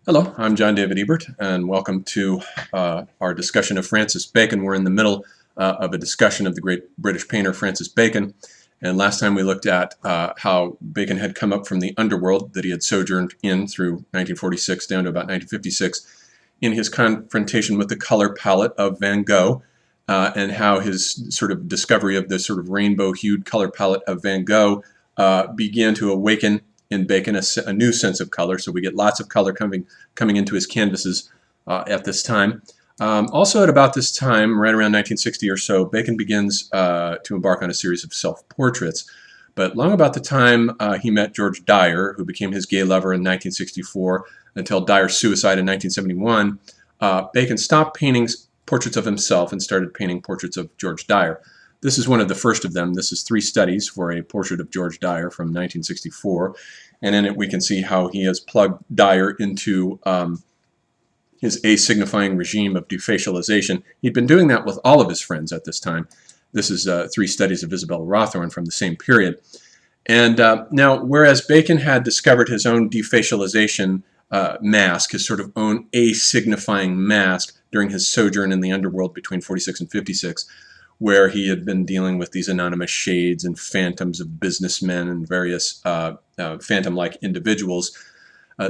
Hello, I'm John David Ebert, and welcome to our discussion of Francis Bacon. We're in the middle of a discussion of the great British painter Francis Bacon, and last time we looked at how Bacon had come up from the underworld that he had sojourned in through 1946 down to about 1956 in his confrontation with the color palette of Van Gogh, and how his sort of discovery of the sort of rainbow-hued color palette of Van Gogh began to awaken in Bacon a new sense of color. So we get lots of color coming into his canvases at this time. Also at about this time, right around 1960 or so, Bacon begins to embark on a series of self-portraits. But long about the time he met George Dyer, who became his gay lover in 1964, until Dyer's suicide in 1971, Bacon stopped painting portraits of himself and started painting portraits of George Dyer. This is one of the first of them. This is 3 studies for a portrait of George Dyer from 1964. And in it we can see how he has plugged Dyer into his asignifying regime of defacialization. He'd been doing that with all of his friends at this time. This is 3 studies of Isabella Rawthorne from the same period. And now, whereas Bacon had discovered his own defacialization mask, his sort of own asignifying mask during his sojourn in the underworld between 46 and 56, where he had been dealing with these anonymous shades and phantoms of businessmen and various phantom-like individuals.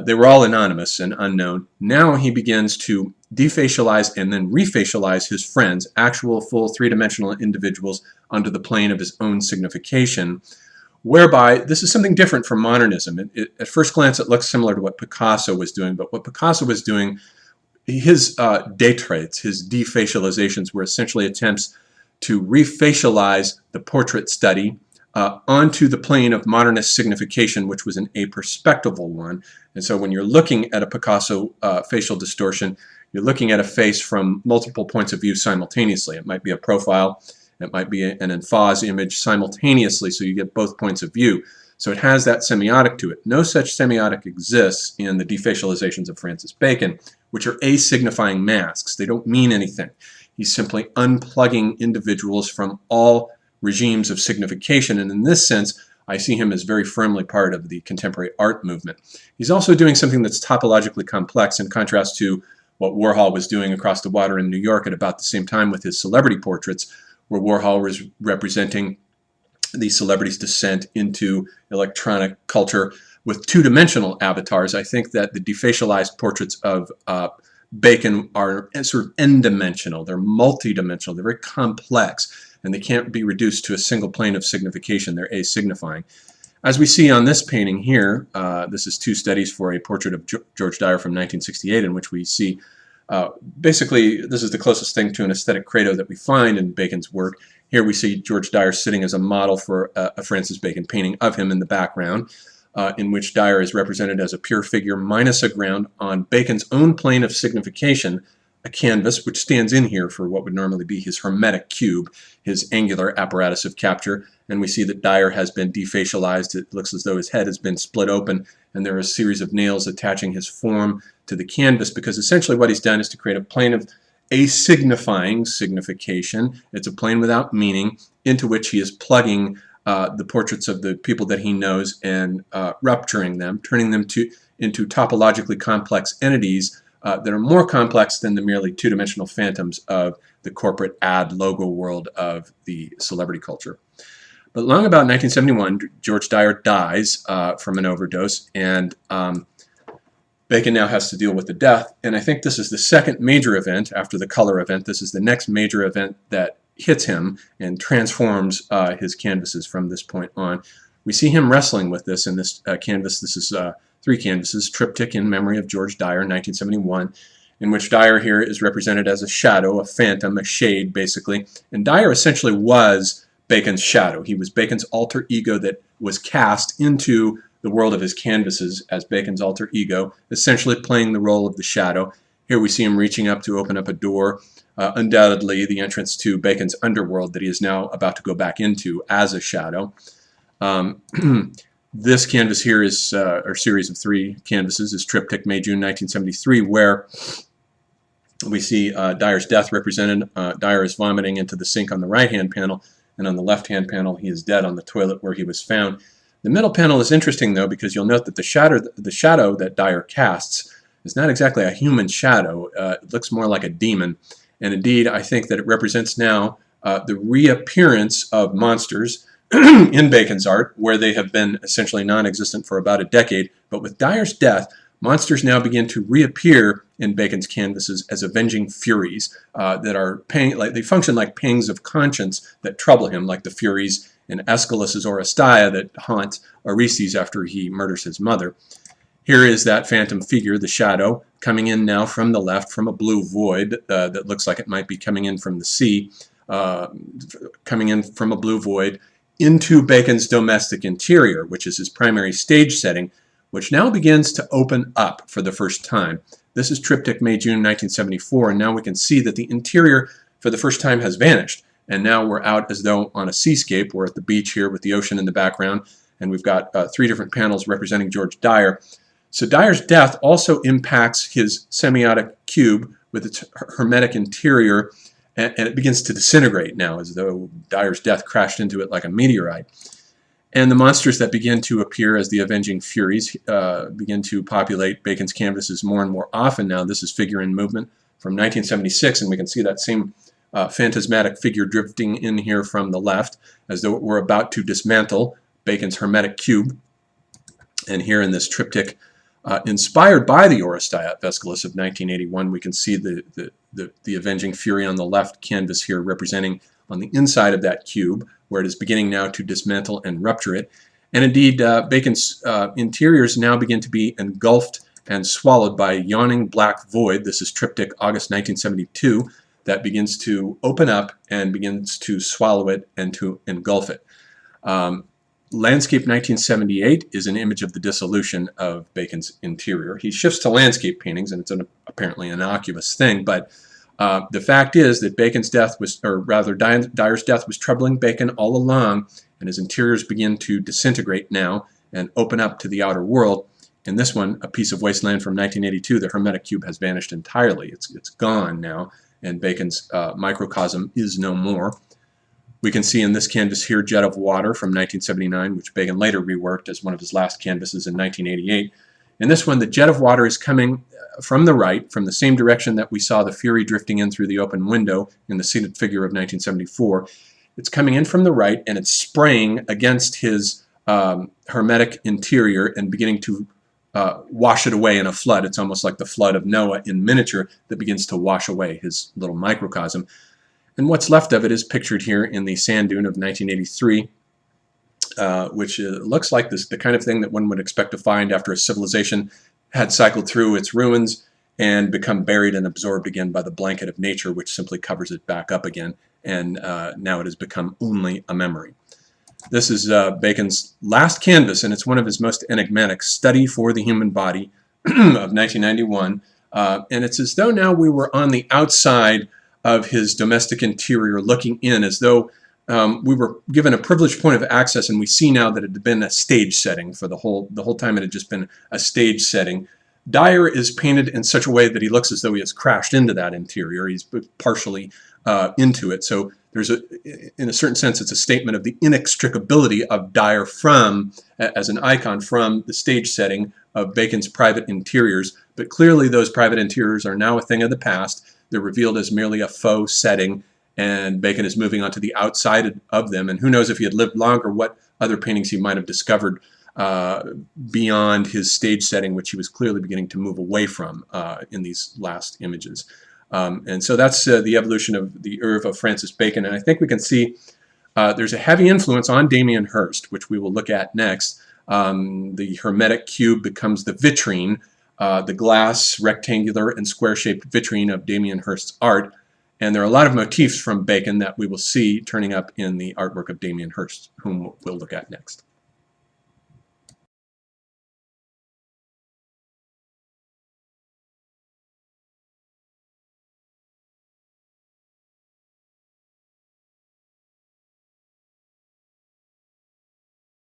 They were all anonymous and unknown. Now he begins to defacialize and then refacialize his friends, actual full 3-dimensional individuals, onto the plane of his own signification, whereby this is something different from modernism. At first glance it looks similar to what Picasso was doing, but what Picasso was doing, his détraits, his defacializations, were essentially attempts to refacialize the portrait study onto the plane of modernist signification, which was an aperspectival one. And so when you're looking at a Picasso facial distortion, you're looking at a face from multiple points of view simultaneously. It might be a profile, it might be an emphase image simultaneously, so you get both points of view. So it has that semiotic to it. No such semiotic exists in the defacializations of Francis Bacon, which are asignifying masks. They don't mean anything. He's simply unplugging individuals from all regimes of signification, and in this sense, I see him as very firmly part of the contemporary art movement. He's also doing something that's topologically complex in contrast to what Warhol was doing across the water in New York at about the same time with his celebrity portraits, where Warhol was representing the celebrity's descent into electronic culture with 2-dimensional avatars. I think that the defacialized portraits of Bacon are sort of n-dimensional. They're multi-dimensional. They're very complex, and they can't be reduced to a single plane of signification. They're asignifying. As we see on this painting here, this is 2 studies for a portrait of George Dyer from 1968, in which we see basically, this is the closest thing to an aesthetic credo that we find in Bacon's work. Here we see George Dyer sitting as a model for a Francis Bacon painting of him in the background, in which Dyer is represented as a pure figure minus a ground on Bacon's own plane of signification, a canvas which stands in here for what would normally be his hermetic cube, his angular apparatus of capture. And we see that Dyer has been defacialized. It looks as though his head has been split open, and there are a series of nails attaching his form to the canvas, because essentially what he's done is to create a plane of asignifying signification. It's a plane without meaning, into which he is plugging the portraits of the people that he knows and rupturing them, turning them into topologically complex entities that are more complex than the merely 2-dimensional phantoms of the corporate ad logo world of the celebrity culture. But long about 1971, George Dyer dies from an overdose, and Bacon now has to deal with the death. And I think this is the second major event after the color event. This is the next major event that hits him and transforms his canvases from this point on. We see him wrestling with this in this canvas. This is 3 canvases, Triptych in Memory of George Dyer, 1971, in which Dyer here is represented as a shadow, a phantom, a shade, basically. And Dyer essentially was Bacon's shadow. He was Bacon's alter ego that was cast into the world of his canvases as Bacon's alter ego, essentially playing the role of the shadow. Here we see him reaching up to open up a door, undoubtedly the entrance to Bacon's underworld that he is now about to go back into as a shadow. This canvas here is our series of 3 canvases, is Triptych, May, June 1973, where we see Dyer's Death represented. Dyer is vomiting into the sink on the right-hand panel, and on the left-hand panel he is dead on the toilet where he was found. The middle panel is interesting, though, because you'll note that the shadow that Dyer casts is not exactly a human shadow. It looks more like a demon. And indeed, I think that it represents now the reappearance of monsters in Bacon's art, where they have been essentially non-existent for about a decade. But with Dyer's Death, monsters now begin to reappear in Bacon's canvases as avenging furies that are they function like pangs of conscience that trouble him, like the furies in Aeschylus's Oresteia that haunt Orestes after he murders his mother. Here is that phantom figure, the shadow, coming in now from the left, from a blue void that looks like it might be coming in from the sea, coming in from a blue void into Bacon's domestic interior, which is his primary stage setting, which now begins to open up for the first time. This is triptych May-June 1974, and now we can see that the interior for the first time has vanished. And now we're out as though on a seascape. We're at the beach here with the ocean in the background, and we've got 3 different panels representing George Dyer. So Dyer's Death also impacts his semiotic cube with its hermetic interior, and it begins to disintegrate now as though Dyer's Death crashed into it like a meteorite. And the monsters that begin to appear as the Avenging Furies begin to populate Bacon's canvases more and more often now. This is Figure in Movement from 1976, and we can see that same phantasmatic figure drifting in here from the left as though we're about to dismantle Bacon's hermetic cube. And here in this triptych, inspired by the Oresteia of Aeschylus of 1981, we can see the Avenging Fury on the left canvas here representing on the inside of that cube, where it is beginning now to dismantle and rupture it. And indeed, Bacon's interiors now begin to be engulfed and swallowed by a yawning black void. This is triptych August 1972, that begins to open up and begins to swallow it and to engulf it. Landscape 1978 is an image of the dissolution of Bacon's interior. He shifts to landscape paintings, and it's an apparently innocuous thing, but the fact is that Bacon's death was, or rather Dyer's Death was troubling Bacon all along, and his interiors begin to disintegrate now and open up to the outer world. In this one, A Piece of Wasteland from 1982, the hermetic cube has vanished entirely. It's gone now, and Bacon's microcosm is no more. We can see in this canvas here Jet of Water from 1979, which Bacon later reworked as one of his last canvases in 1988. In this one, the jet of water is coming from the right, from the same direction that we saw the Fury drifting in through the open window in the seated figure of 1974. It's coming in from the right, and it's spraying against his hermetic interior and beginning to wash it away in a flood. It's almost like the flood of Noah in miniature that begins to wash away his little microcosm. And what's left of it is pictured here in the sand dune of 1983, which looks like the kind of thing that one would expect to find after a civilization had cycled through its ruins and become buried and absorbed again by the blanket of nature, which simply covers it back up again, and now it has become only a memory. This is Bacon's last canvas, and it's one of his most enigmatic, Study for the Human Body of 1991, and it's as though now we were on the outside of his domestic interior, looking in as though we were given a privileged point of access, and we see now that it had been a stage setting for the whole time. It had just been a stage setting. Dyer is painted in such a way that he looks as though he has crashed into that interior. He's partially into it. So there's in a certain sense, it's a statement of the inextricability of Dyer as an icon from the stage setting of Bacon's private interiors. But clearly those private interiors are now a thing of the past. They're revealed as merely a faux setting, and Bacon is moving on to the outside of them. And who knows, if he had lived longer, what other paintings he might have discovered beyond his stage setting, which he was clearly beginning to move away from in these last images. And so that's the evolution of the oeuvre of Francis Bacon. And I think we can see there's a heavy influence on Damien Hirst, which we will look at next. The hermetic cube becomes the vitrine, the glass, rectangular, and square-shaped vitrine of Damien Hirst's art. And there are a lot of motifs from Bacon that we will see turning up in the artwork of Damien Hirst, whom we'll look at next.